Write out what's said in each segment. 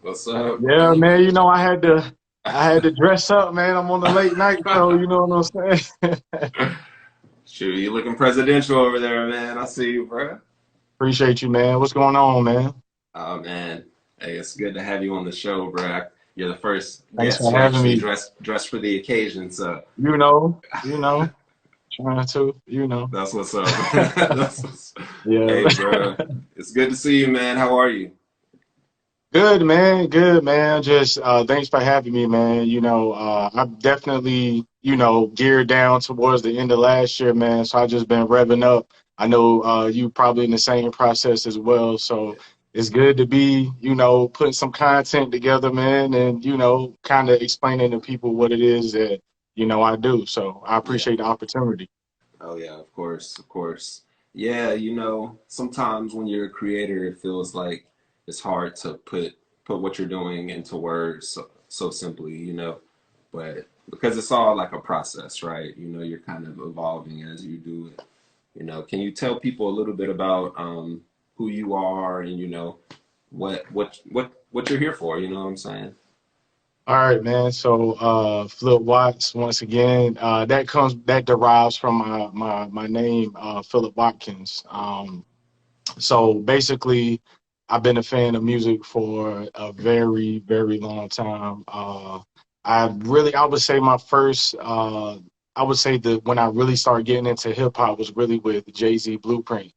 What's up? Yeah, man. You know, I had to dress up, man. I'm on the late night show. You know what I'm saying? Shoot, you looking presidential over there, man. I see you, bro. Appreciate you, man. What's going on, man? Oh man, hey, it's good to have you on the show, bro. You're the first Thanks guest for who having actually me. dressed for the occasion, so Trying to, that's what's up. That's what's... Yeah. Hey, bro, it's good to see you, man. How are you? Good, man. Good, man. Just thanks for having me, man. I'm definitely, geared down towards the end of last year, man. So I just been revving up. I know you probably in the same process as well. So it's good to be, putting some content together, man, and kind of explaining to people what it is that, I do. So I Yeah. appreciate the opportunity. Oh yeah, of course, of course. Yeah, sometimes when you're a creator, it feels like it's hard to put what you're doing into words so simply, But because it's all like a process, right? You're kind of evolving as you do it. Can you tell people a little bit about who you are and what you're here for? You know what I'm saying? All right, man. So, Flip Watts, once again, that derives from my name, Philip Watkins. So basically, I've been a fan of music for a very, very long time. I would say I would say that when I really started getting into hip hop was really with Jay-Z Blueprint.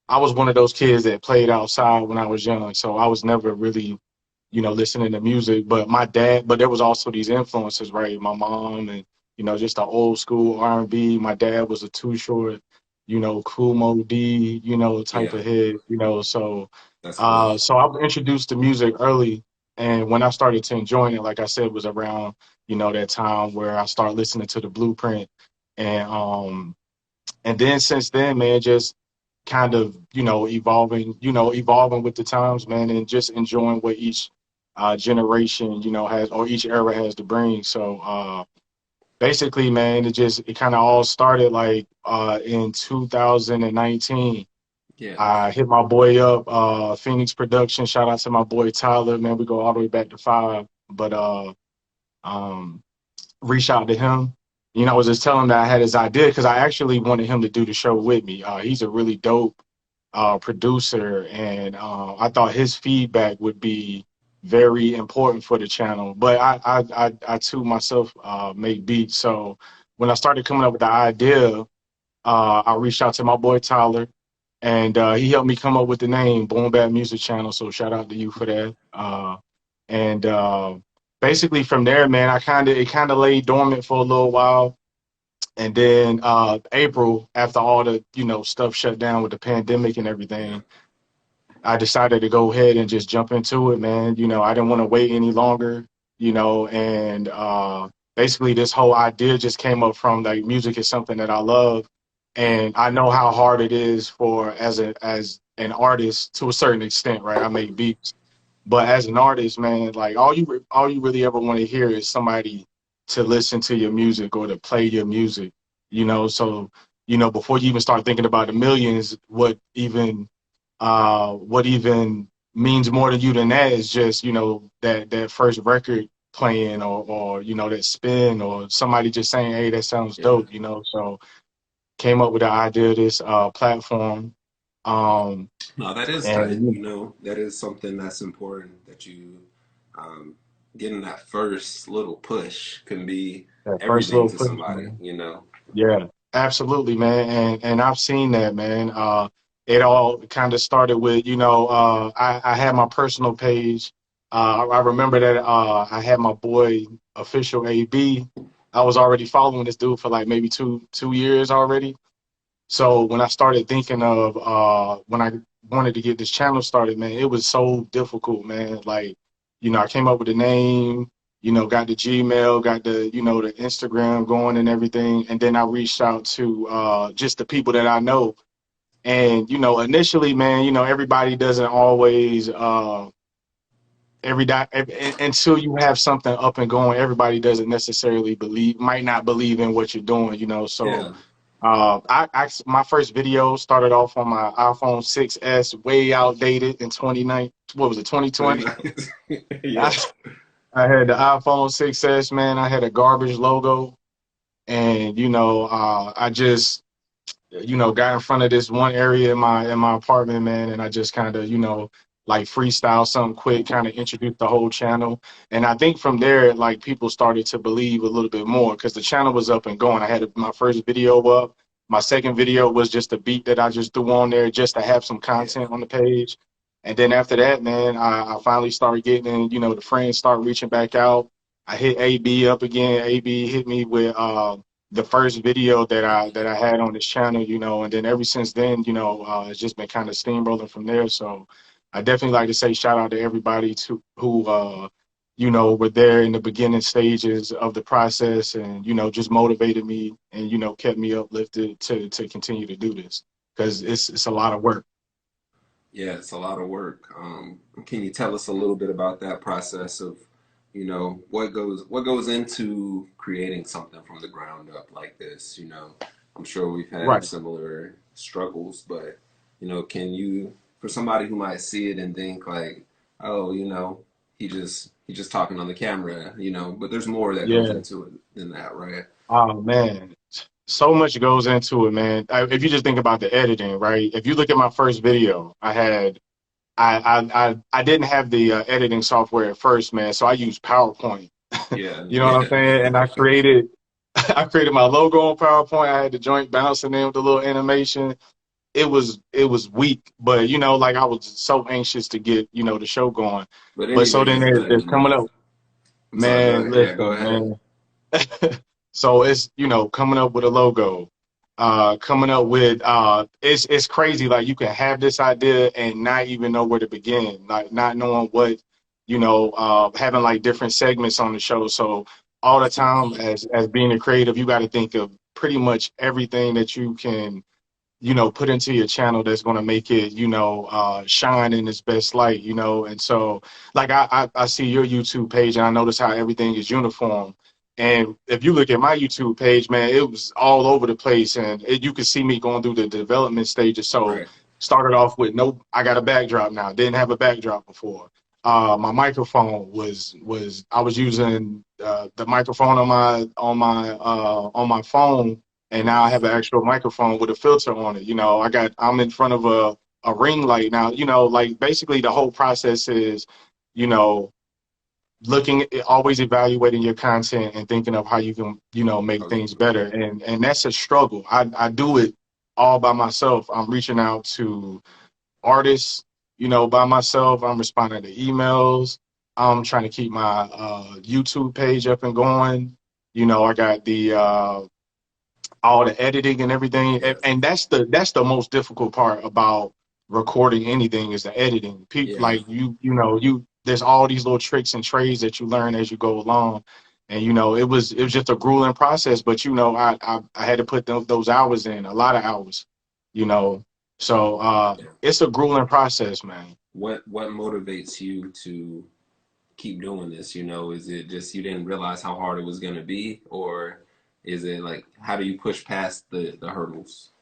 I was one of those kids that played outside when I was young, so I was never really listening to music. But there was also these influences, right? My mom and just the old school R&B. My dad was a Too Short, Cool Mo D, type Yeah, of head, So, that's cool. I was introduced to music early, and when I started to enjoying it, like I said, was around that time where I started listening to the Blueprint, and then since then, man, just kind of evolving with the times, man, and just enjoying what each generation has, or each era has to bring. So basically, man, it kind of all started like in 2019. Yeah. I hit my boy up, Phoenix Production. Shout out to my boy Tyler, man. We go all the way back to five, but um reach out to him. I was just telling him that I had his idea because I actually wanted him to do the show with me. He's a really dope producer, and I thought his feedback would be very important for the channel. But I too myself make beats, so when I started coming up with the idea, I reached out to my boy Tyler, and he helped me come up with the name Boom Bap Music Channel. So shout out to you for that. And basically from there, man, it kind of lay dormant for a little while, and then April, after all the stuff shut down with the pandemic and Yeah. everything, I decided to go ahead and just jump into it, man. I didn't want to wait any longer, and basically this whole idea just came up from like music is something that I love, Yeah. and I know how hard it is for as an artist to a certain extent, right? I make beats, but as an artist, man, like all you really ever want to hear is somebody to listen to your music or to play your music, So before you even start thinking about the millions, what even means more to you than that is just that first record playing, or that spin, or somebody just saying, hey, that sounds Yeah. dope, So came up with the idea of this platform, um No, that is tight. and That is something that's important that um, getting that first little push can be that first everything little to push, somebody. yeah, absolutely, man. And I've seen that, man. It all kind of started with, I had my personal page. I remember that I had my boy official AB. I was already following this dude for like maybe two years already. So when I started thinking of when I wanted to get this channel started, man, it was so difficult, man. Like, I came up with a name, got the Gmail, got the Instagram going and everything. And then I reached out to just the people that I know. And, initially, man, everybody doesn't always until you have something up and going, everybody doesn't necessarily might not believe in what you're doing, So Yeah. My first video started off on my iPhone 6S, way outdated in 29. What was it, 2020? 29. I, Yeah. I had the iPhone 6S, man. I had a garbage logo, and I just got in front of this one area in my apartment, man, and I just kind of, like freestyle something quick, kind of introduced the whole channel. And I think from there, like people started to believe a little bit more because the channel was up and going. I had my first video up. My second video was just a beat that I just threw on there just to have some Yeah. content on the page. And then after that, man, I finally started getting, the friends start reaching back out. I hit AB up again. AB hit me with the first video that I had on this channel, and then ever since then, it's just been kind of steamrolling from there. So I definitely like to say shout out to everybody to who were there in the beginning stages of the process and just motivated me and kept me uplifted to continue to do this because it's a lot of work. Yeah, it's a lot of work. Can you tell us a little bit about that process of, what goes into creating something from the ground up like this? I'm sure we've had Right. similar struggles, but can you, for somebody who might see it and think like, oh, he just talking on the camera, but there's more that goes Yeah. into it than that, right? Oh man, so much goes into it, man. If you just think about the editing, right? If you look at my first video, I didn't have the editing software at first, man. So I used PowerPoint. Yeah, You know what I'm saying? And I created I created my logo on PowerPoint. I had the joint bouncing in with the little animation. It was weak, but like I was so anxious to get the show going. but But so anything then is better there's than coming nothing. up, I'm sorry, go man. ahead. Yeah, go Listen, ahead. man. So it's coming up with a logo, coming up with it's crazy. Like you can have this idea and not even know where to begin, like not knowing what having like different segments on the show. So all the time as being a creative, you got to think of pretty much everything that you can put into your channel that's going to make it shine in its best light. And so like I see your YouTube page and I notice how everything is uniform. And if you look at my YouTube page, man, it was all over the place, and you could see me going through the development stages. So Right. started off with no, I got a backdrop now. Didn't have a backdrop before. My microphone was I was using the microphone on my phone, and now I have an actual microphone with a filter on it. I'm in front of a ring light now. Like basically the whole process is, you know, always evaluating your content and thinking of how you can, make Oh, yeah. things better. And that's a struggle. I do it all by myself. I'm reaching out to artists, by myself. I'm responding to emails. I'm trying to keep my YouTube page up and going. I got the all the editing and everything, and, Yeah. and that's the most difficult part about recording anything is the editing. People Yeah. like you there's all these little tricks and trades that you learn as you go along, and it was just a grueling process, but I had to put those hours in, a lot of hours, you know so Yeah. it's a grueling process, man. What motivates you to keep doing this? Is it just you didn't realize how hard it was going to be, or is it like how do you push past the hurdles?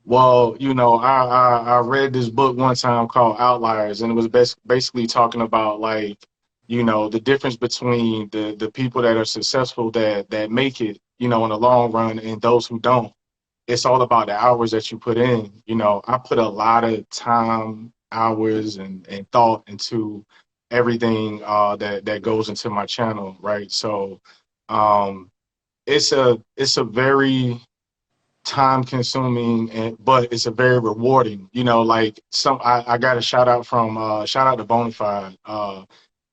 Well, I read this book one time called Outliers, and it was basically talking about like, the difference between the people that are successful that make it, in the long run and those who don't. It's all about the hours that you put in. I put a lot of time, hours, and thought into everything that goes into my channel, right? So, um, it's a very time consuming but it's a very rewarding, like I got a shout out to Bonafide.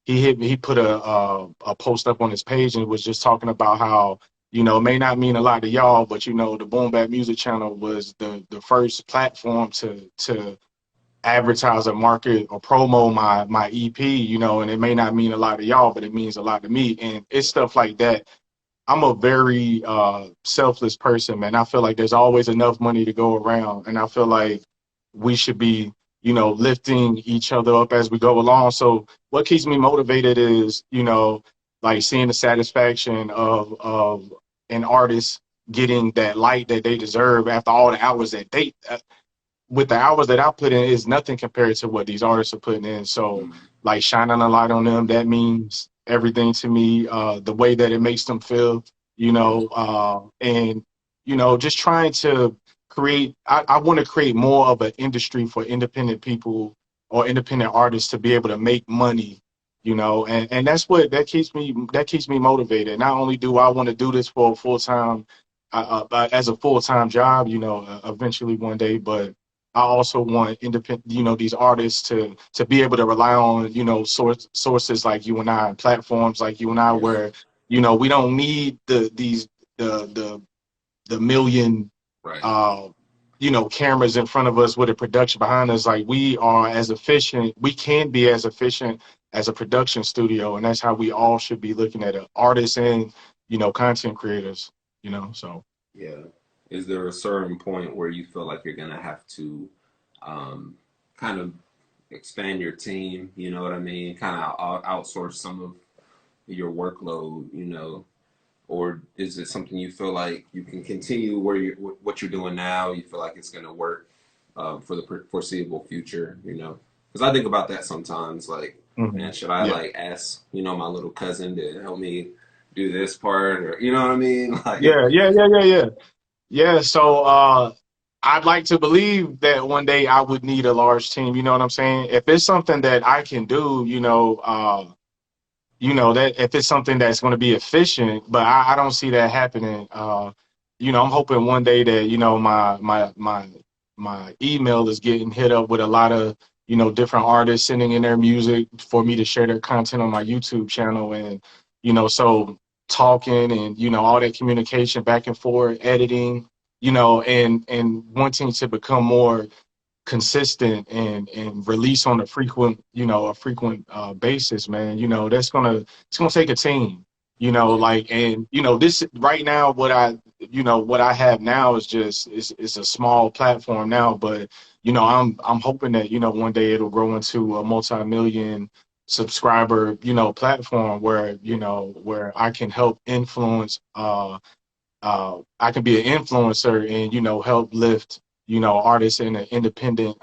He put a post up on his page and it was just talking about how it may not mean a lot to y'all, but the Boom Bap Music Channel was the first platform to advertise or market or promo my EP, and it may not mean a lot to y'all, but it means a lot to me. And it's stuff like that. I'm a very selfless person, man. I feel like there's always enough money to go around, and I feel like we should be, lifting each other up as we go along. So what keeps me motivated is, like seeing the satisfaction of an artist, getting that light that they deserve after all the hours that they with the hours that I put in is nothing compared to what these artists are putting in. So Mm, like shining a light on them, that means everything to me. The way that it makes them feel, yeah, and just trying to create. I want to create more of an industry for independent people or independent artists to be able to make money. And that's what that keeps me motivated. Not only do I want to do this for a full time, as a full time job, eventually one day, but I also want independent, these artists to be able to rely on, sources like you and I, and platforms like you and I, yeah, where, we don't need the million, right. uh, cameras in front of us with a production behind us. Like we can be as efficient as a production studio, and that's how we all should be looking at it, artists and, content creators. So. Yeah. Is there a certain point where you feel like you're gonna have to um, kind of expand your team? You know what I mean? Kind of outsource some of your workload, or is it something you feel like you can continue where what you're doing now? You feel like it's gonna work for the foreseeable future? Because I think about that sometimes. Like, Mhm. man, should I Yeah. like ask my little cousin to help me do this part, or you know what I mean? Like, Yeah, yeah, yeah, yeah, yeah. Yeah, so I'd like to believe that one day I would need a large team, you know what I'm saying? If it's something that I can do, that if it's something that's going to be efficient, but I don't see that happening. I'm hoping one day that, my email is getting hit up with a lot of, different artists sending in their music for me to share their content on my YouTube channel. And, so talking and, all that communication back and forth, editing, and wanting to become more consistent and release on a frequent basis, man. It's gonna take a team. yeah, This right now, what I have now is a small platform now, but I'm hoping that one day it'll grow into a multi-million subscriber platform where where I can help influence I can be an influencer and help lift artists in their independent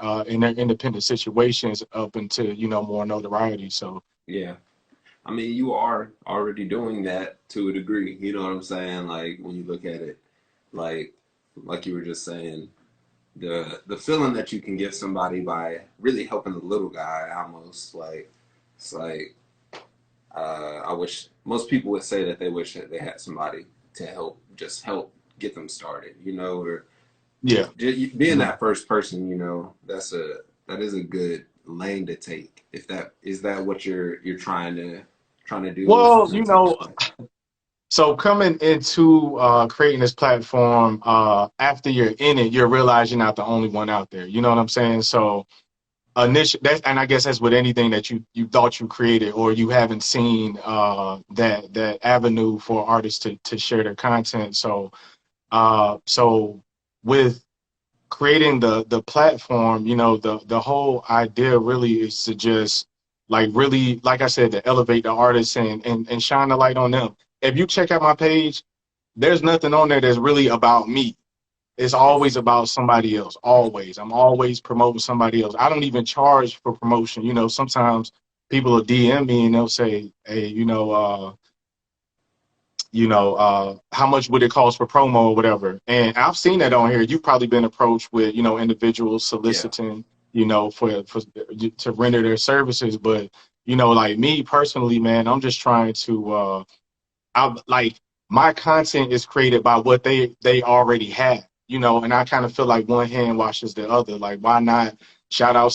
situations up into more notoriety. So yeah. I mean, you are already doing that to a degree. You know what I'm saying? Like when you look at it, like like you were just saying, the feeling that you can give somebody by really helping the little guy, almost like it's like I wish most people would say that they wish that they had somebody to help, just help get them started. Or yeah. being Mhm. that first person. That is a good lane to take. If that is that what you're trying to do with the Well, content stuff. so coming into creating this platform, after you're in it, you realize you're not the only one out there. You know what I'm saying? So and I guess that's with anything that you thought you created or you haven't seen that avenue for artists to share their content. So with creating the platform, the whole idea really is to just like really, like I said, to elevate the artists and shine the light on them. If you check out my page, there's nothing on there that's really about me. It's always about somebody else. Always. I'm always promoting somebody else. I don't even charge for promotion. Sometimes people will DM me and they'll say, hey, how much would it cost for promo or whatever? And I've seen that on here. You've probably been approached with, individuals Yeah, soliciting, for to render their services. But, like me personally, man, I'm just trying to, I like my content is created by what they already have, and I kind of feel like one hand washes the other. Like, why not shout out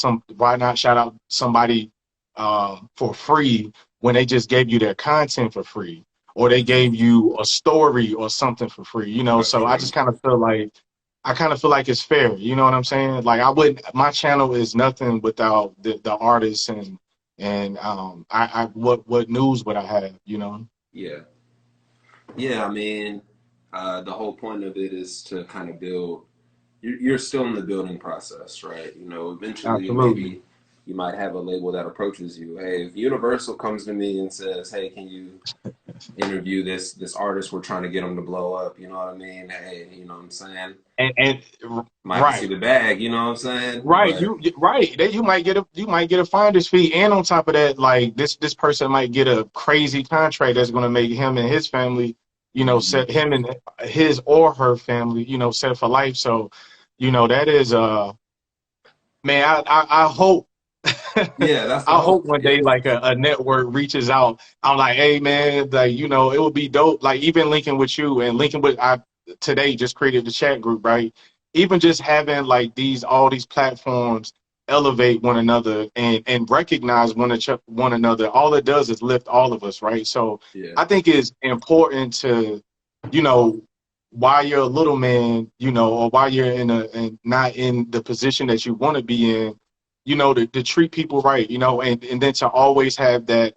somebody for free when they just gave you their content for free? Or they mm, gave you a story or something for free, that's So I true. just kind of feel like it's fair. You know what I'm saying? Like my channel is nothing without the artists and I what news would I have? Yeah, yeah. I mean, the whole point of it is to kind of build. You're still in the building process, right? Eventually, Absolutely. maybe you might have a label that approaches you. Hey, if Universal comes to me and says, "Hey, can you interview this artist. We're trying to get him to blow up. You know what I mean? Hey, you know what I'm saying? And Might can see right. the bag. You know what I'm saying? Right, But right. That you might get a finder's fee, and on top of that, like this person might get a crazy contract that's going to make him and his family, mhm. set him and his or her family, set for life. So, that is man, I hope Yeah, that's the I hope hope. one Yeah, day like a network reaches out. I'm like, hey man, like it would be dope. Like even linking with you and linking with I today just created the chat group, right? Even just having like all these platforms elevate one another and recognize one another. All it does is lift all of us, right? So yeah, I think it's important to, you know, while you're a little man, or while you're and not in the position that you want to be in, to treat people right, and then to always have that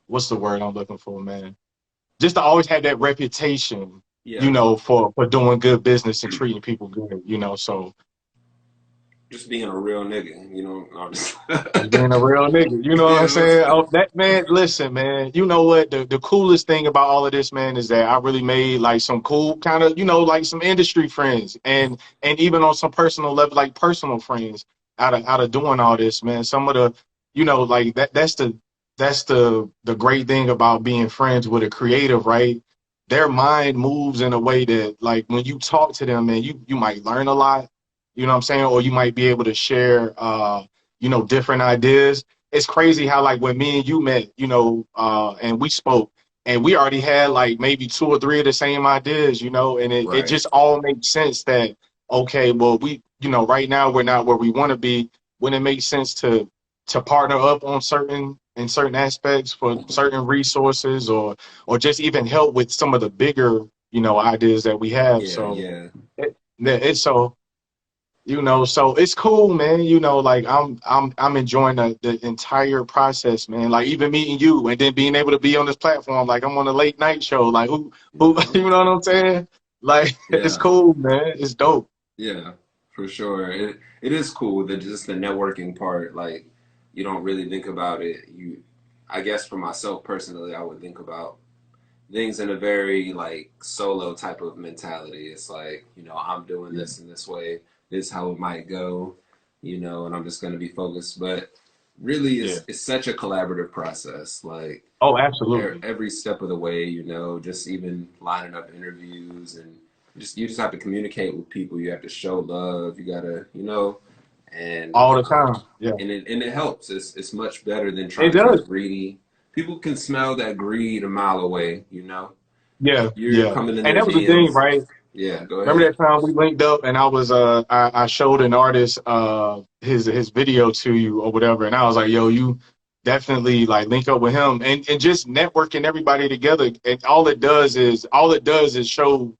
what's the word I'm looking for, man? Just to always have that reputation, yeah. for doing good business and treating people good, so Just being a real nigga. You know, I'm just, just being a real nigga. You know what I'm yeah, saying? Oh, that man, listen, man. You know what? The coolest thing about all of this, man, is that I really made like some cool kind of, like some industry friends and even on some personal level, like personal friends out of doing all this, man. Some of the, like that's the great thing about being friends with a creative, right? Their mind moves in a way that like when you talk to them, man, you might learn a lot, you know what I'm saying? Or you might be able to share different ideas. It's crazy how like when me and you met, and we spoke and we already had like maybe two or three of the same ideas, and it right. just all makes sense that okay, well we, right now we're not where we want to be when it makes sense to partner up on certain aspects for certain resources or just even help with some of the bigger, ideas that we have. Yeah, So yeah, it's so it's cool, man. Like I'm enjoying the entire process, man. Like even meeting you and then being able to be on this platform, like I'm on a late night show. Like who hmm you know what I'm saying? Like it's yeah, cool, man. It's dope. yeah, for sure. It is cool that just the networking part. Like, you don't really think about it. I guess for myself personally, I would think about things in a very like solo type of mentality. It's like, I'm doing Yeah. this in this way. This is how it might go, and I'm just going to be focused. But really, Yeah. it's such a collaborative process. Like Oh, absolutely. every step of the way, just even lining up interviews and you just have to communicate with people. You have to show love. You gotta, and All the time. Yeah. and it helps. It's much better than It trying to be does. greedy. People can smell that greed a mile away. Yeah. You're Yeah. coming in And their that was the thing, DMs. right? Yeah, go Remember ahead. that time we linked up and I showed an artist his video to you or whatever, and I was like, yo, you definitely like link up with him and just networking everybody together. And all it does is show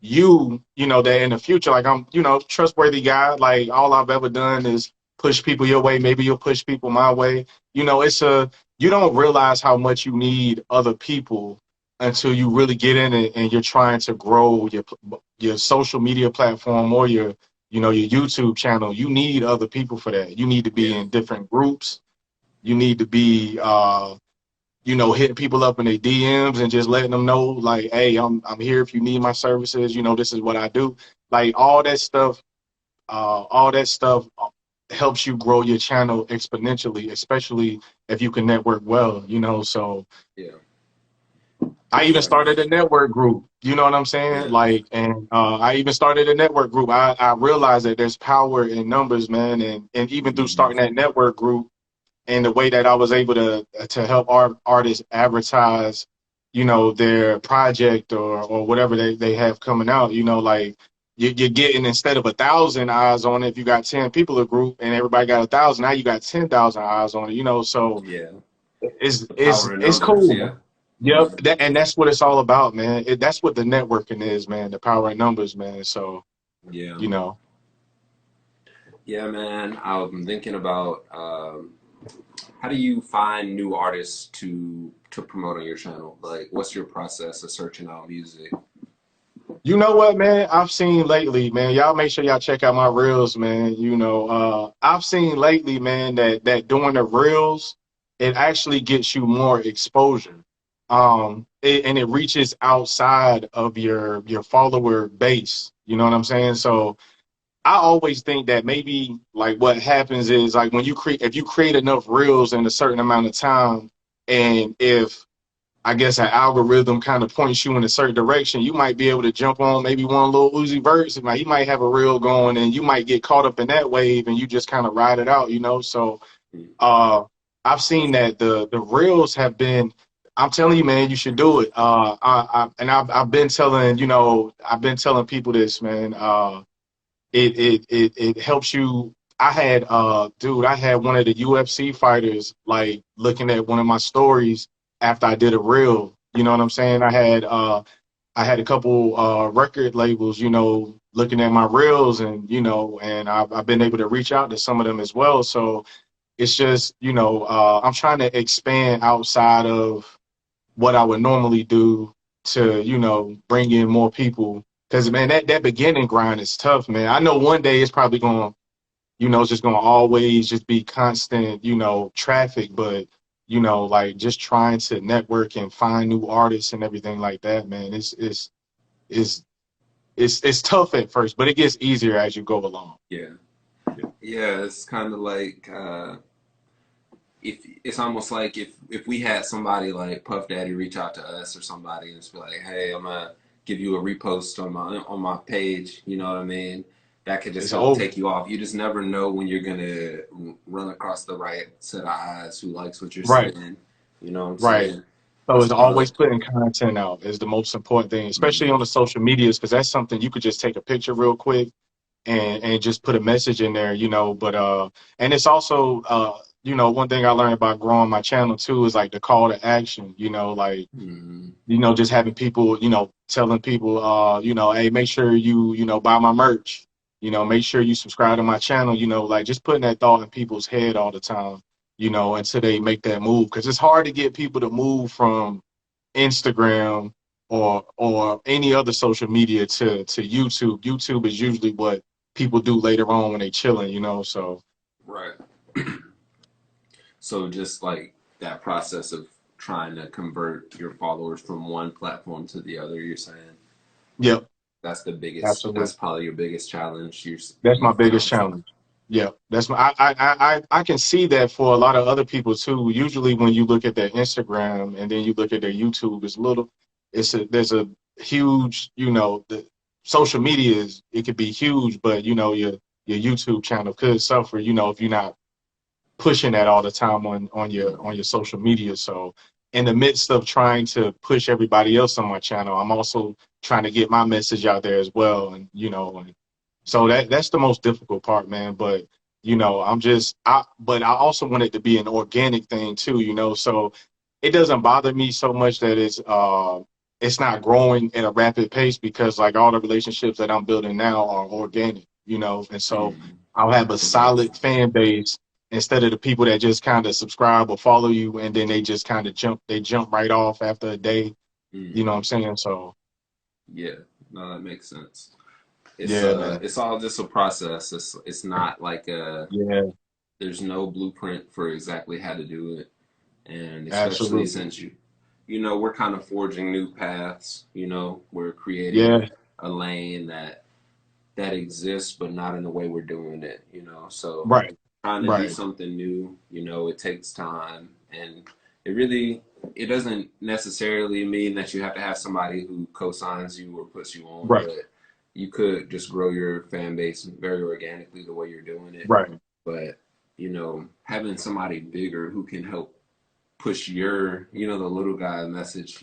that in the future, like I'm, trustworthy guy. Like all I've ever done is push people your way. Maybe you'll push people my way. You don't realize how much you need other people until you really get in it and you're trying to grow your social media platform or your YouTube channel. You need other people for that. You need to be Yeah, in different groups. You need to be hitting people up in their DMs and just letting them know, like, hey, I'm here if you need my services. This is what I do. Like all that stuff helps you grow your channel exponentially, especially if you can network well. So yeah, for I even sure. started a network group. You know what I'm saying? Yeah, Like, and I even started a network group. I realized that there's power in numbers, man, and even through hmm starting that network group and the way that I was able to help artists advertise, their project or whatever they have coming out. Like you're getting instead of 1,000 eyes on it, if you got 10 people a group and everybody got 1,000, now you got 10,000 eyes on it. So yeah. it's The it's power in it's numbers. cool, man. Yeah. Yep, hmm and that's what it's all about, man. That's what the networking is, man. The power in numbers, man. So Yeah. you know. Yeah, man. I'm thinking about how do you find new artists to promote on your channel? Like, what's your process of searching out music? You know what, man? I've seen lately, man. Y'all make sure y'all check out my reels, man. I've seen lately, man, that doing the reels. it actually gets you more exposure. And it reaches outside of your follower base. You know what I'm saying? So I always think that maybe like what happens is like when you create if you create enough reels in a certain amount of time, and if I guess an algorithm kind of points you in a certain direction, you might be able to jump on maybe one little Uzi verse. And like, he might have a reel going, and you might get caught up in that wave, and you just kind of ride it out, you know. So Mm. uh, I've seen that the reels have been. I'm telling you, man, you should do it. I've been telling I've been telling people this, man. It helps you. I had one of the UFC fighters like looking at one of my stories after I did a reel. You know what I'm saying? I had a couple record labels, looking at my reels, and I've been able to reach out to some of them as well. So it's just, I'm trying to expand outside of what I would normally do to, bring in more people. Because man, that beginning grind is tough, man. I know one day it's probably going, it's just going to always just be constant, traffic, but like just trying to network and find new artists and everything like that, man. It's it's tough at first, but it gets easier as you go along. Yeah. Yeah, it's kind of like if it's almost like if we had somebody like Puff Daddy reach out to us or somebody and just be like, "Hey, I'm gonna give you a repost on my page," you know what I mean? That could just It's help over. take you off. You just never know when you're gonna run across the right set of eyes who likes what you're Right, saying. You know what I'm right. saying? So That's it's always putting content out is the most important thing, especially on the social medias, because that's something you could just take a picture real quick and just put a message in there, But and it's also one thing I learned about growing my channel too is like the call to action, like mm, just having people, telling people, hey, make sure you, buy my merch, make sure you subscribe to my channel, like just putting that thought in people's head all the time, until they make that move. Because it's hard to get people to move from Instagram or any other social media to YouTube. YouTube is usually what people do later on when they chilling, So right. So just like that process of trying to convert your followers from one platform to the other, you're saying yep, that's the biggest. That's absolutely. probably your biggest challenge That's you my biggest found. challenge. Yeah, that's my. I can see that for a lot of other people too. Usually, when you look at their Instagram and then you look at their YouTube, there's a huge, the social media is it could be huge, but your YouTube channel could suffer, if you're not pushing that all the time on your social media. So in the midst of trying to push everybody else on my channel, I'm also trying to get my message out there as well. And and so that's the most difficult part, man. But but I also want it to be an organic thing too, So it doesn't bother me so much that it's not growing at a rapid pace because like all the relationships that I'm building now are organic, And so Mm, I'll have a that's amazing. solid fan base instead of the people that just kind of subscribe or follow you and then they just kind of jump right off after a day. You know what Mm, I'm saying? So yeah, no, that makes sense. yeah, man. It's all just a process. It's not like Yeah, there's no blueprint for exactly how to do it, and especially absolutely. since we're kind of forging new paths. We're creating Yeah, a lane that exists, but not in the way we're doing it. So right, trying to do right, something new, it takes time, and it really it doesn't necessarily mean that you have to have somebody who co-signs you or puts you on, right, but you could just grow your fan base very organically the way you're doing it. right. But having somebody bigger who can help push your the little guy message,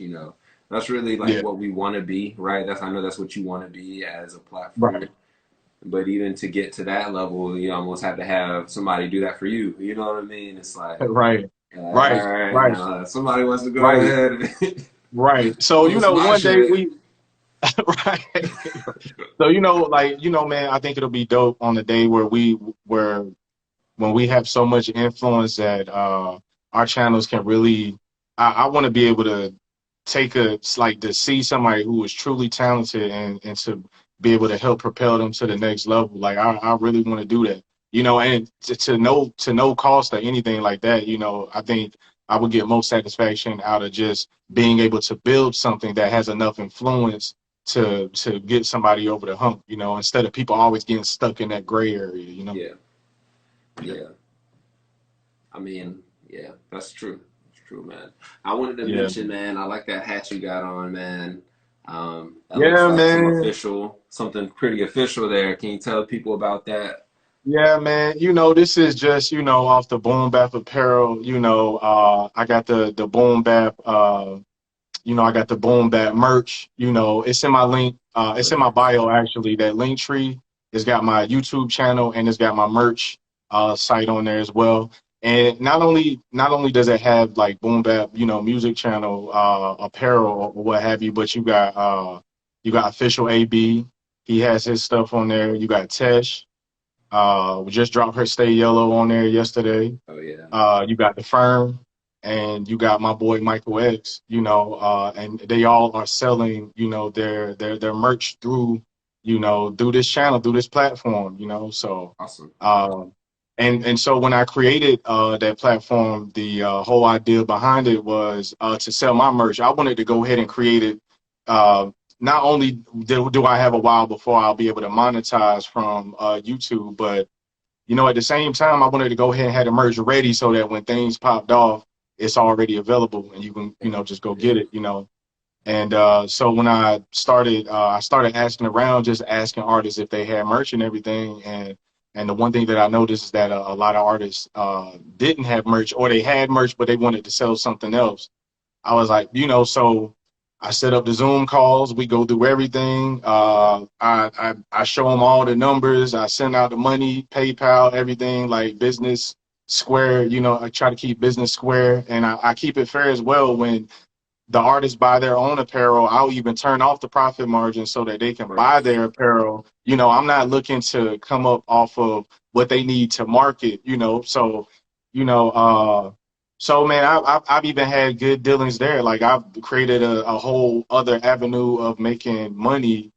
that's really like Yeah, what we want to be, right? I know that's what you want to be as a platform, right, but even to get to that level, you almost have to have somebody do that for you. You know what I mean? It's like, right, all right, right, right, now somebody wants to go right, ahead and right. So post my one day shit. we right. So like man, I think it'll be dope on the day where when we have so much influence that our channels can really. I want to be able to like to see somebody who is truly talented and to be able to help propel them to the next level. Like I really want to do that. you know, and to no cost or anything like that, you know, I think I would get most satisfaction out of just being able to build something that has enough influence to get somebody over the hump, you know, instead of people always getting stuck in that gray area, you know. Yeah, yeah. I mean, yeah, that's true. It's true, man. I wanted to Yeah. mention, man, I like that hat you got on, man. That looks Yeah, like man. something pretty official there. Can you tell people about that? Yeah, man. You know, this is just, you know, off the Boom Bap apparel. You know, I got the Boom Bap you know, I got the Boom Bap merch. You know, it's in my link, it's in my Perfect. bio actually. That link tree. It's got my YouTube channel and it's got my merch site on there as well. And not only does it have like Boom Bap, you know, music channel apparel or what have you, but you got official AB. He has his stuff on there. You got Tesh. We just dropped her Stay Yellow on there yesterday. Oh yeah. You got the Firm, and you got my boy Michael X. You know, and they all are selling, you know, their merch through, you know, through this channel, through this platform. You know, so Awesome. um, and so when I created that platform, the whole idea behind it was to sell my merch. I wanted to go ahead and create it. Uh, Not only do I have a while before I'll be able to monetize from YouTube, but you know, at the same time, I wanted to go ahead and have the merch ready so that when things popped off, it's already available and you can, you know, just go get it, you know. And so when I started asking around, just asking artists if they had merch and everything. And the one thing that I noticed is that a lot of artists didn't have merch, or they had merch but they wanted to sell something else. I was like, you know, so I set up the Zoom calls. We go through everything. I show them all the numbers. I send out the money, PayPal, everything, like business square. You know, I try to keep business square, and I keep it fair as well. When the artists buy their own apparel, I'll even turn off the profit margin so that they can buy Perfect. their apparel. You know, I'm not looking to come up off of what they need to market, you know. So, you know, so man, I've even had good dealings there. Like I've created a whole other avenue of making money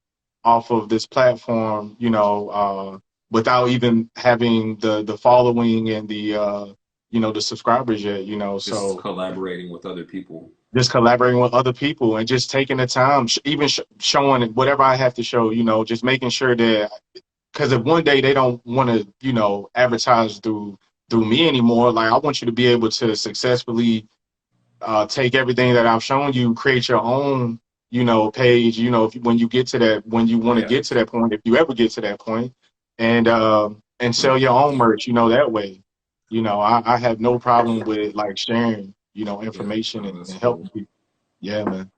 off of this platform, you know, without even having the following and the you know, the subscribers yet, you know. Just So collaborating with other people. just collaborating with other people and just taking the time, even showing whatever I have to show, you know, just making sure that, because if one day they don't want to, you know, advertise through me anymore, like I want you to be able to successfully take everything that I've shown you, create your own, you know, page, you know, if when you get to that, when you want to Yeah. get to that point, if you ever get to that point, and sell your own merch, you know, that way. You know, I have no problem with like sharing, you know, Yeah. information No, that's and cool. helping people. Yeah, man.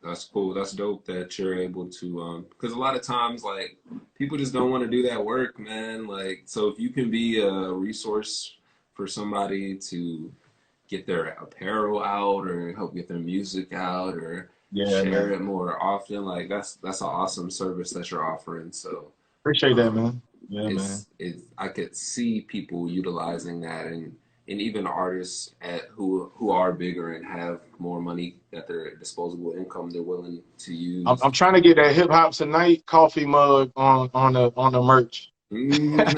That's cool. That's dope that you're able to because a lot of times like people just don't want to do that work, man. Like so if you can be a resource for somebody to get their apparel out or help get their music out or Yeah, share man. it more often, like that's an awesome service that you're offering. So Appreciate that, um man. Yeah, man. it's I could see people utilizing that and even artists who are bigger and have more money at their disposable income they're willing to use. I'm trying to get that hip hop tonight coffee mug on the merch.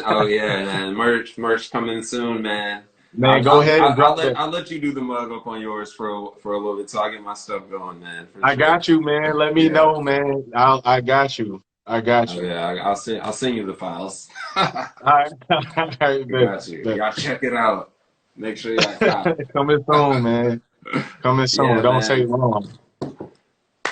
Oh yeah, man, merch coming soon, man. Man, go ahead and drop that. I'll let you do the mug up on yours for a little bit so I get my stuff going, man, for I sure. got you, man. Let me Yeah. know, man. I got you. I got Oh you. yeah, I'll send you the files. All right. All right, I bet, got you. bet. Y'all check it out. Make sure y'all cop. Coming soon, man. Coming soon. Yeah, Don't man. take long.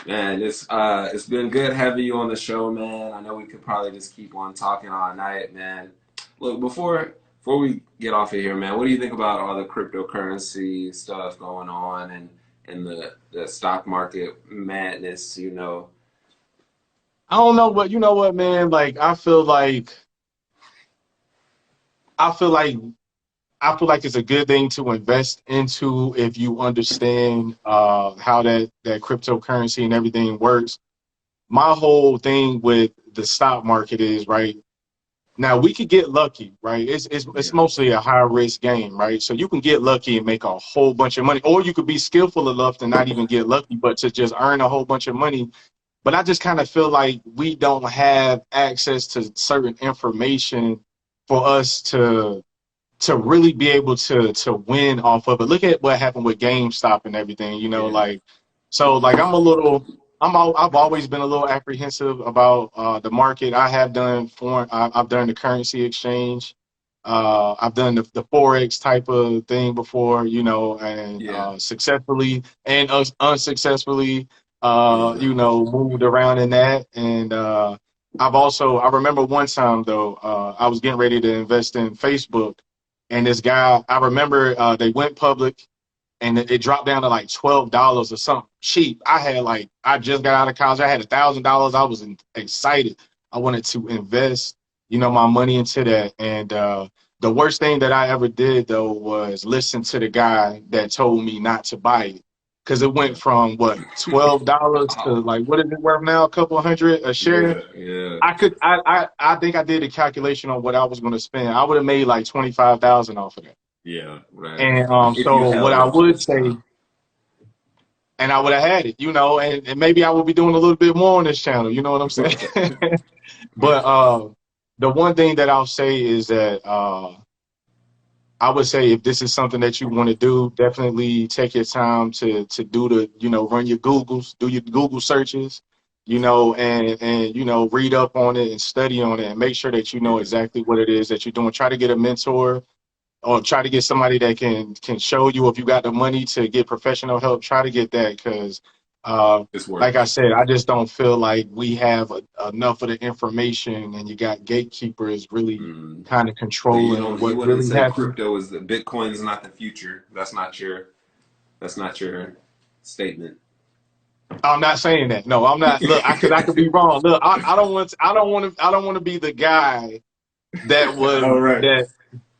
Man, it's been good having you on the show, man. I know we could probably just keep on talking all night, man. Look, before we get off of here, man, what do you think about all the cryptocurrency stuff going on and the stock market madness, you know? I don't know, but you know what, man? Like I feel like I feel like it's a good thing to invest into if you understand how that cryptocurrency and everything works. My whole thing with the stock market is right now we could get lucky, right? It's Yeah, mostly a high risk game, right? So you can get lucky and make a whole bunch of money, or you could be skillful enough to not even get lucky, but to just earn a whole bunch of money. But I just kind of feel like we don't have access to certain information for us to really be able to win off of it. Look at what happened with GameStop and everything, Yeah. like so like I've always been a little apprehensive about the market. I have done I've done the currency exchange. I've done the forex type of thing before, and Yeah. successfully and unsuccessfully, Yeah. moved around in that. And I remember one time though, I was getting ready to invest in Facebook, and this guy, I remember they went public, and it dropped down to like $12 or something cheap. I just got out of college. I had $1,000. I was excited. I wanted to invest, my money into that. And the worst thing that I ever did though was listen to the guy that told me not to buy it, because it went from what $12 to Oh, like what is it worth now? A couple hundred a share. yeah. Yeah. I think I did a calculation on what I was going to spend. I would have made like 25,000 off of that. Yeah. Right. And If you so what held I on would this say, time. and I would have had it, and maybe I would be doing a little bit more on this channel, you know what I'm saying? But the one thing that I'll say is that I would say if this is something that you want to do, definitely take your time to do run your Googles, do your Google searches, and read up on it and study on it and make sure that you know Yeah. exactly what it is that you're doing. Try to get a mentor, or try to get somebody that can show you. If you got the money to get professional help, try to get that, because It's like worth I it. said, I just don't feel like we have enough of the information, and you got gatekeepers really Mm. kind of So controlling you what wouldn't really say happens. crypto is Bitcoin's not the future. That's not your statement. I'm not saying that. No, I'm not. Look, because I could be wrong. Look, I don't want to be the guy that was All right.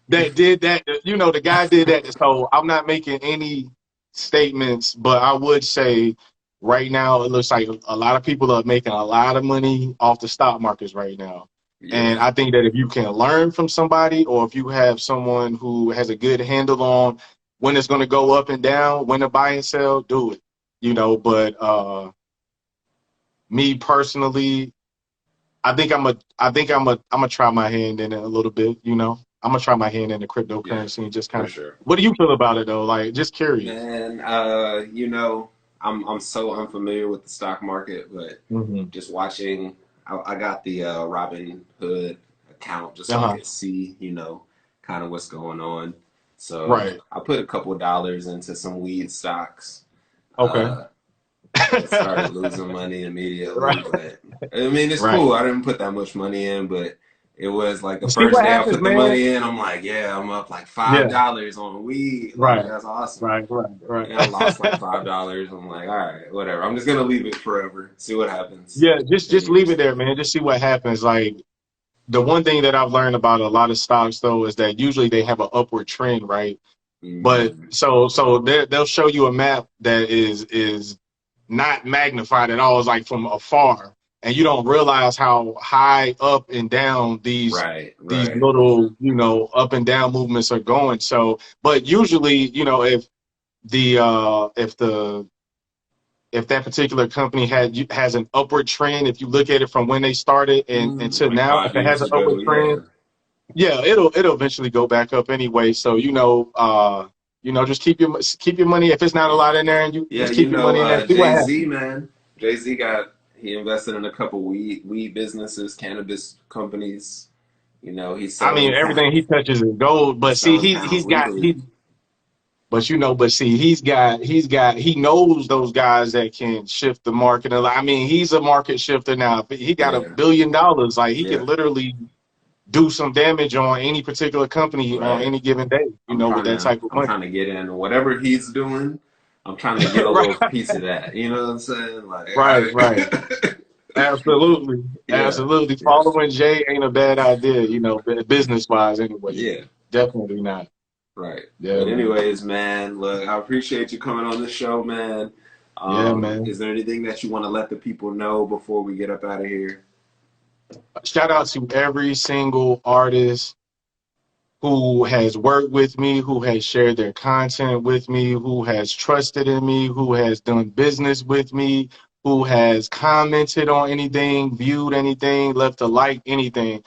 that did that. The guy did that. So I'm not making any statements, but I would say right now it looks like a lot of people are making a lot of money off the stock markets right now. Yeah. And I think that if you can learn from somebody, or if you have someone who has a good handle on when it's going to go up and down, when to buy and sell, do it. But me personally, I'm gonna try my hand in it a little bit. I'm gonna try my hand in the Yeah. cryptocurrency and just kind For of. sure. What do you feel about it though? Like, just curious. Man, I'm so unfamiliar with the stock market, but Hmm. just watching, I got the Robin Hood account just Uh so I huh. could see, kind of what's going on. So Right. I put a couple of dollars into some weed stocks. Okay. Uh, it started losing money immediately, Right. but I mean, it's Right. cool. I didn't put that much money in, but it was like the See first what day I happens, put the man. money in. I'm like, yeah, I'm up like five Yeah. dollars on weed. Like Right. that's awesome. Right. Right. And I lost like Right. $5. I'm like, all right, whatever. I'm just gonna leave it forever. See what happens. Yeah. Just And leave it there, man. Just see what happens. Like, the one thing that I've learned about a lot of stocks though is that usually they have an upward trend, right? But mm, so they'll show you a map that is not magnified at all. It's like from afar, and you don't realize how high up and down right, these right. little up and down movements are going. So, but usually, the if the if that particular company has an upward trend, if you look at it from when they started and until Like now, if five it has years an upward ago, trend, yeah. yeah, it'll eventually go back up anyway. So just keep your money. If it's not a lot in there, and you Yeah, just keep your money in there. See what Jay happens. Z, man. Jay Z he invested in a couple weed businesses, cannabis companies. He's I mean, selling everything he touches is gold. But see, selling he pounds he's got legally. he. But see, he knows those guys that can shift the market. I mean, he's a market shifter now. He got Yeah, $1 billion. Like, he yeah, can literally do some damage on any particular company on right. any given day. With that type of I'm money. trying to get in whatever he's doing. I'm trying to get a little Right, piece of that. You know what I'm saying? Like, right, right. Absolutely, yeah, absolutely. yeah, Following Jay ain't a bad idea, business wise anyway. yeah. Definitely not. Right. Yeah, But man. anyways, man, look, I appreciate you coming on the show, man. Yeah, man. Is there anything that you want to let the people know before we get up out of here? Shout out to every single artist who has worked with me, who has shared their content with me, who has trusted in me, who has done business with me, who has commented on anything, viewed anything, left a like, anything.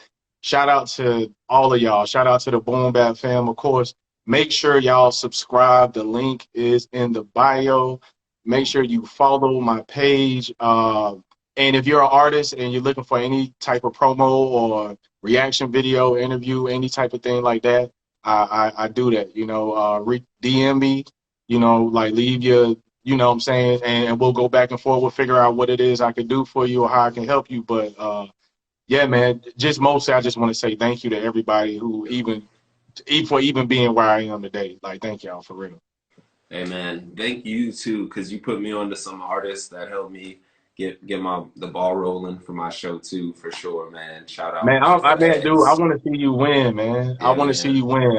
shout out to all of y'all. Shout out to the Boom Bap fam, of course. Make sure y'all subscribe. The link is in the bio. Make sure you follow my page. And if you're an artist and you're looking for any type of promo or reaction video, interview, any type of thing like that, I do that. DM me. Like leave your, what I'm saying, and we'll go back and forth. We'll figure out what it is I can do for you or how I can help you. But yeah, man, just mostly I just want to say thank you to everybody who even being where I am today. Like, thank y'all for real. Hey man, thank you too, because you put me on to some artists that helped me get the ball rolling for my show too, for sure, man. Shout out Man, dude, I Michael X. want to see you win, man. I Yeah, want to see man. you win.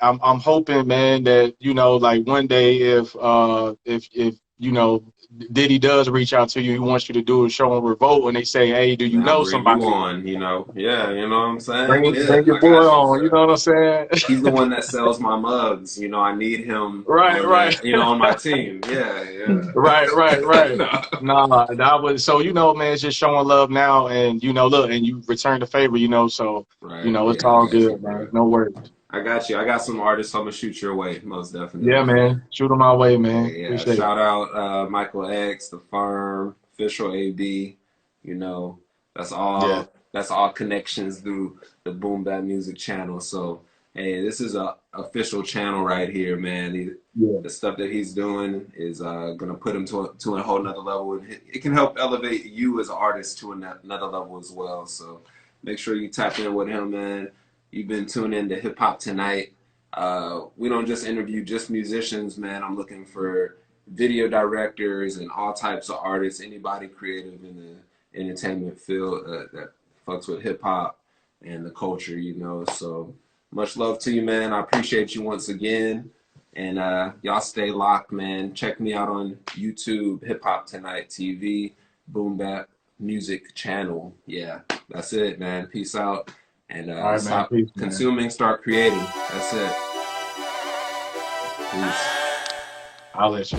I'm hoping, man, that like one day if Diddy does reach out to you, he wants you to do a show on Revolt, and they say, hey, do you I'll know bring you somebody? on, Yeah, you know what I'm saying? Bring Yeah, your I boy got you, on. You bro. know what I'm saying? He's the one that sells my mugs. I need him Right, on right. on my team. Yeah, yeah. Right. No. Nah, that was so man, it's just showing love now, and look, and you return the favor, so Right. it's Yeah, I all got you, good, man. bro. No worries. I got you. I got some artists I'm gonna shoot your way, most Yeah, definitely, man. man. Shoot them my way, man. Hey, yeah. Appreciate it. Shout out Michael X, the firm, official AB. You know, that's Yeah, all connections through the Boom Bap Music channel. So hey, this is a official channel right here, man. yeah. The stuff that he's doing is gonna put him to a whole nother level, and it can help elevate you as an artist to another level as well. So make sure you tap in with him, man. You've been tuned in to Hip Hop Tonight. We don't just interview just musicians, man. I'm looking for video directors and all types of artists, anybody creative in the entertainment field that fucks with hip hop and the culture, So much love to you, man. I appreciate you once again. And y'all stay locked, man. Check me out on YouTube, Hip Hop Tonight TV, Boom Bap Music Channel. Yeah, that's it, man. Peace out. And All right, man. stop Peace, man. consuming, start creating. That's it. Peace. I'll let you.